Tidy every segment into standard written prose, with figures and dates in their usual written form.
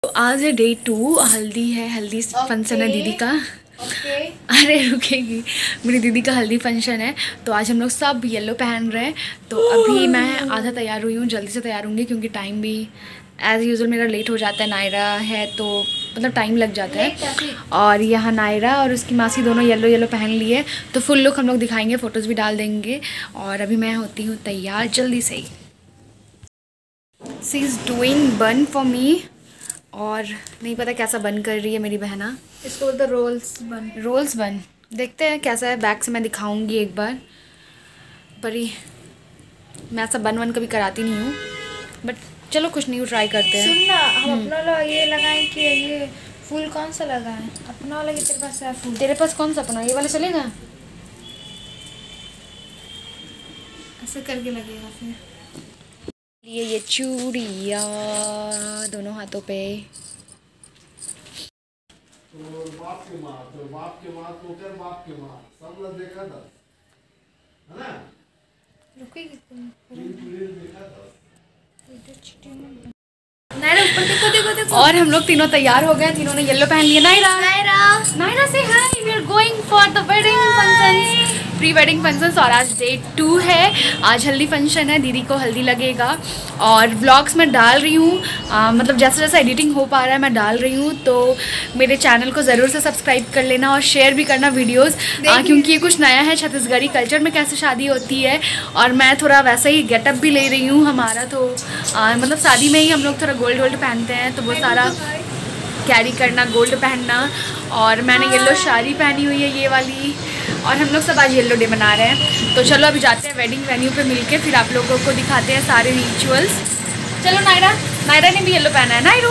तो आज है डे 2, हल्दी है, हल्दी फंक्शन है दीदी का। अरे रुकेगी, मेरी दीदी का हल्दी फंक्शन है तो आज हम लोग सब येलो पहन रहे हैं। तो अभी मैं आधा तैयार हुई हूँ, जल्दी से तैयार होंगी क्योंकि टाइम भी एज़ यूजुअल मेरा लेट हो जाता है। नायरा है तो मतलब टाइम लग जाता है। और यहाँ नायरा और उसकी मासी दोनों येलो येलो पहन लिए, तो फुल लुक हम लोग दिखाएंगे, फ़ोटोज़ भी डाल देंगे। और अभी मैं होती हूँ तैयार जल्दी से ही। शी इज़ डूइंग बन फॉर मी, और नहीं पता कैसा बन कर रही है मेरी बहना। इसको बोलते रोल्स बन। देखते हैं कैसा है, बैक से मैं दिखाऊंगी एक बार। बड़ी मैं ऐसा बन कभी कराती नहीं हूँ, बट चलो कुछ नहीं, ट्राई करते हैं। सुन ना, हम अपना वाला ये लगाएं कि ये फूल कौन सा लगाएं? अपना वाला, तेरे पास है फूल? तेरे पास कौन सा अपना, ये वाला चलेगा? ऐसे करके लगेगा फिर। ये चूड़िया दोनों हाथों पे। बाप के माँ तो कर बाप के माँ सब लोग देखा था, है ना? रुकेगी तुम? देखा था। नायरा ऊपर देखो देखो देखो। और हम लोग तीनों तैयार हो गए, तीनों ने येलो पहन लिया। नायरा से hi, we are going for the wedding functions, pre wedding functions. और आज डे 2 है, आज हल्दी फंक्शन है, दीदी को हल्दी लगेगा। और व्लॉग्स मैं डाल रही हूँ, मतलब जैसे जैसे एडिटिंग हो पा रहा है मैं डाल रही हूँ। तो मेरे चैनल को ज़रूर से सब्सक्राइब कर लेना और शेयर भी करना वीडियोज़, क्योंकि ये कुछ नया है छत्तीसगढ़ी कल्चर में कैसे शादी होती है। और मैं थोड़ा वैसा ही गेटअप भी ले रही हूँ हमारा, तो मतलब शादी में ही हम लोग थोड़ा गोल्ड पहनते हैं, तो वो सारा कैरी करना, गोल्ड पहनना। और मैंने येलो साड़ी पहनी हुई है ये वाली, और हम लोग सब आज येलो डे मना रहे हैं। तो चलो अभी जाते हैं वेडिंग वेन्यू पे मिलके, फिर आप लोगों को दिखाते हैं सारे रिचुअल्स। चलो नायरा ने भी येलो पहना है। नायरू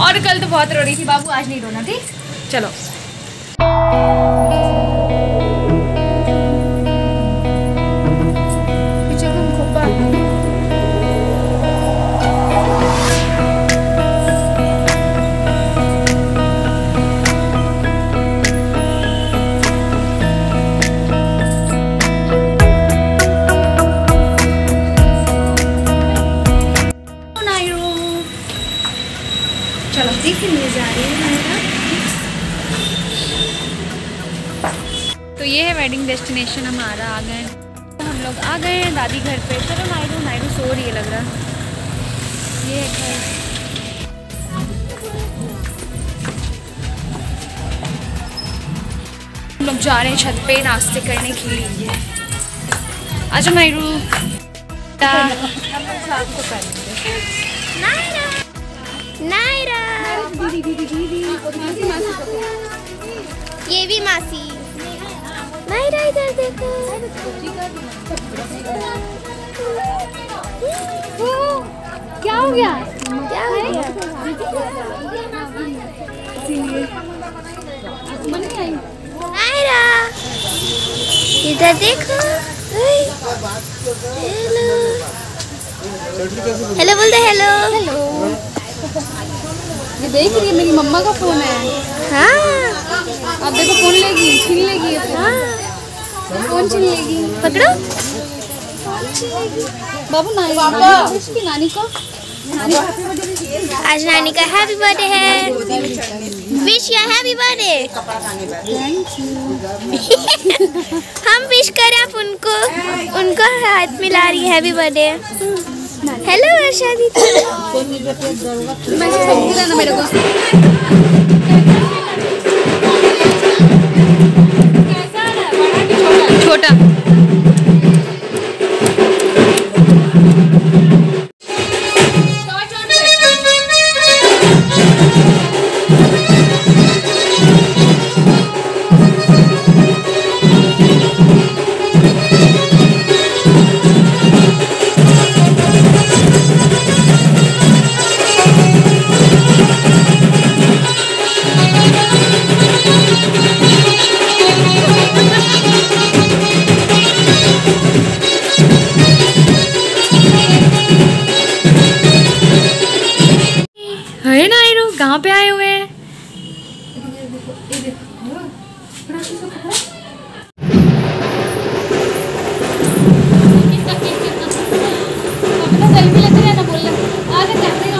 और कल तो बहुत रो रही थी बाबू, आज नहीं रोना, ठीक? चलो जा रही है। तो ये है वेडिंग डेस्टिनेशन हमारा, आ गए हम लोग, आ गए हैं दादी घर पे। चलो नायरू सो रही है लग रहा। ये है घर, हम लोग जा रहे हैं छत पे नाश्ते करने के लिए। आजा नायरू। नायरा ये भी मासी। नायरा इधर देखो। क्या हो गया? क्या हो गया? नायरा इधर देखो। हेलो हेलो बोलते, हेलो हेलो। ये देख रही है, मेरी मम्मा का फोन है। हाँ अब देखो फोन लेगी, छीन लेगी। हाँ फोन छीन लेगी, पकड़ो। बाबू इसकी नानी को आज नानी का हैप्पी बर्थडे है। विश या हैप्पी बर्थडे। हम विश करें, आप उनको हाथ मिला रही है। Happy birthday. हेलो वर्षा दीदी। मेरे को छोटा कहाँ पे आए हुए हैं? सेल्फी लेते रहना, बोल रहे आगे कैमरे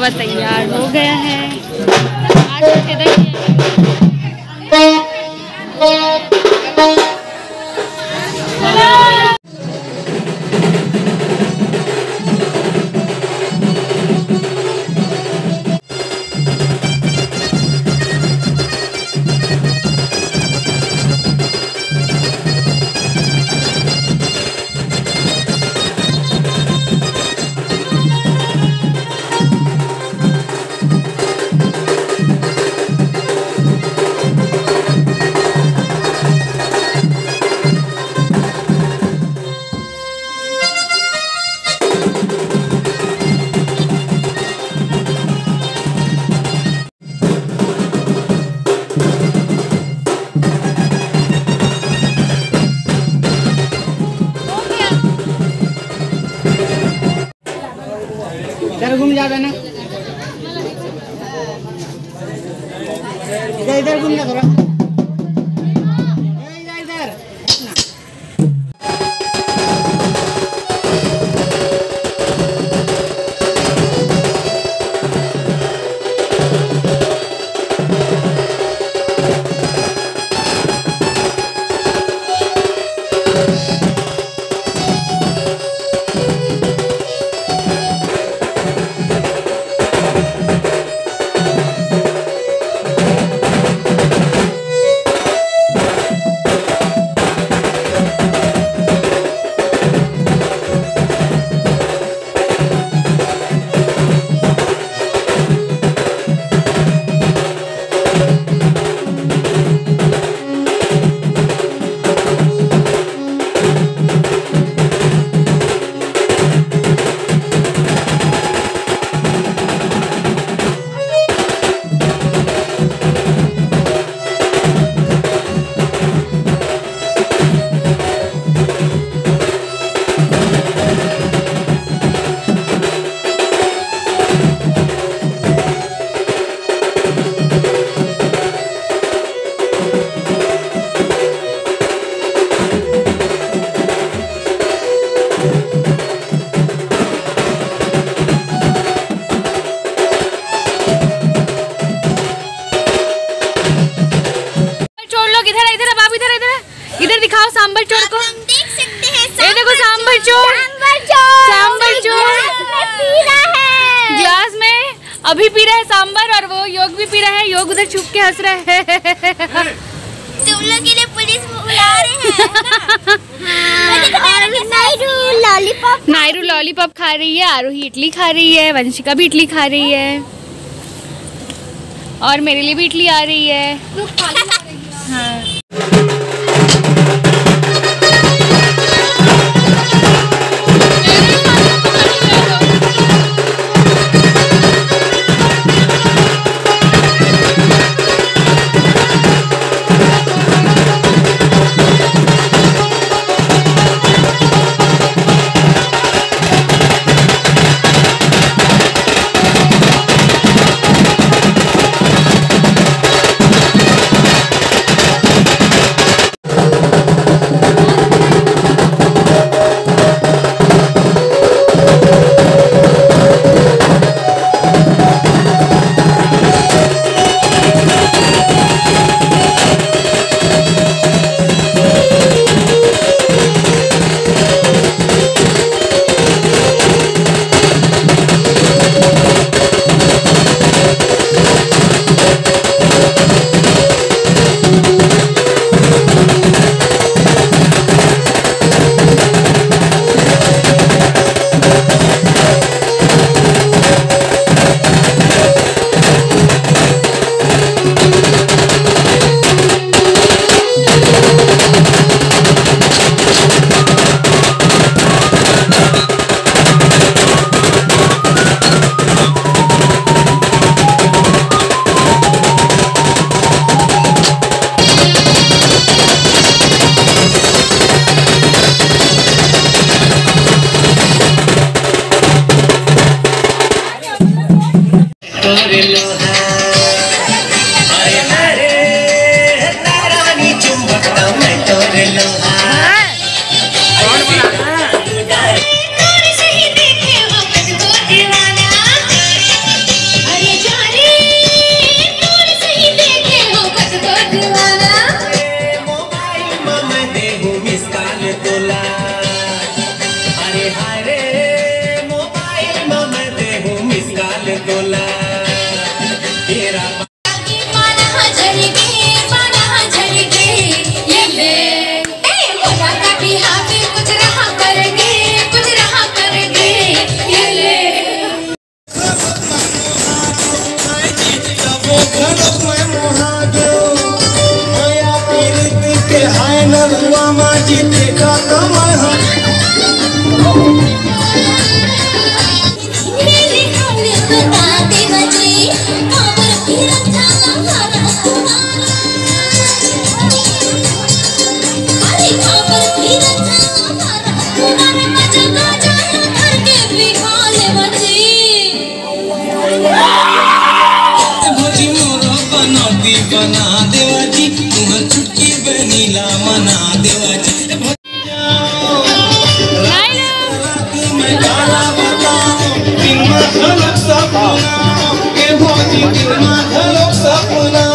हलवा तैयार हो गया है। आज इधर घूम जावे ना, इधर इधर घूमना थोड़ा, इधर इधर। इधर दिखाओ सांबर चोर को, देख सकते हैं। ये देखो सांबर चोर, सांबर चोर ग्लास में अभी पी रहा है सांबर, और वो योग भी पी रहा है। योग उधर छुप के हंस रहा है। तुम लोग के लिए पुलिस बुला रहे हैं। नायरू लॉलीपॉप खा रही है, आरोही इडली खा रही है, वंशिका भी इडली खा रही है, और मेरे लिए भी इडली आ रही है। हाँ। देहू मिसकाल तोला अरे हाय रे मोबाइल में देहू मिसकाल तोला तेरा बना देवा जी तुम्हार छुटकी बनीला मना देवा जी मैं गाला बताऊं दिन में झलक सपना के भौजी दिन में झलक सपना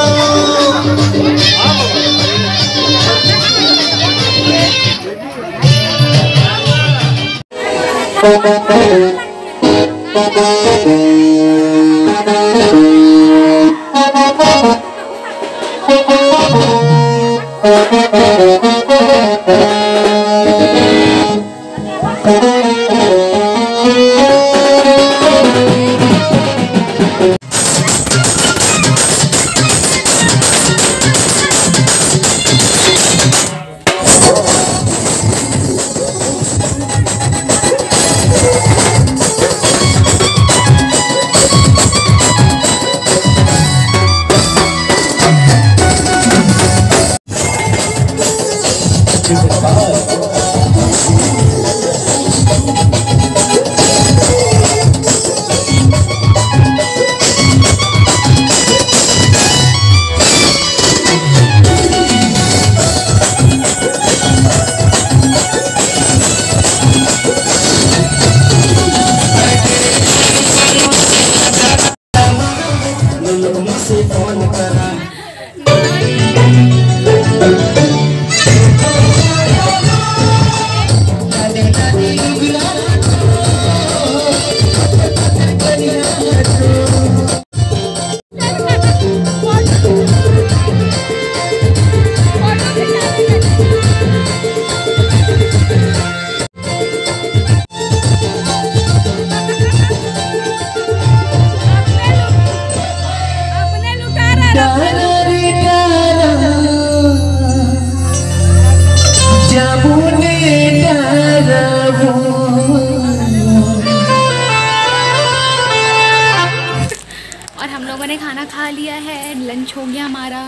खाना खा लिया है, लंच हो गया हमारा,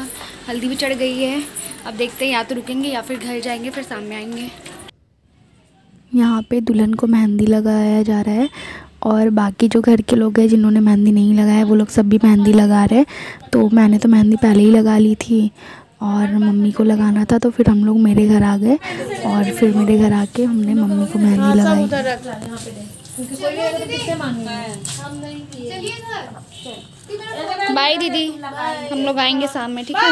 हल्दी भी चढ़ गई है। अब देखते हैं या तो रुकेंगे या फिर घर जाएंगे, फिर शाम में आएंगे। यहाँ पे दुल्हन को मेहंदी लगाया जा रहा है और बाकी जो घर के लोग हैं जिन्होंने मेहंदी नहीं लगाया वो लोग सब भी मेहंदी लगा रहे हैं। तो मैंने तो मेहंदी पहले ही लगा ली थी और मम्मी को लगाना था, तो फिर हम लोग मेरे घर आ गए और फिर मेरे घर आके हमने मम्मी को मेहंदी लगाई। बाय दीदी, हम लोग आएंगे शाम में, ठीक है?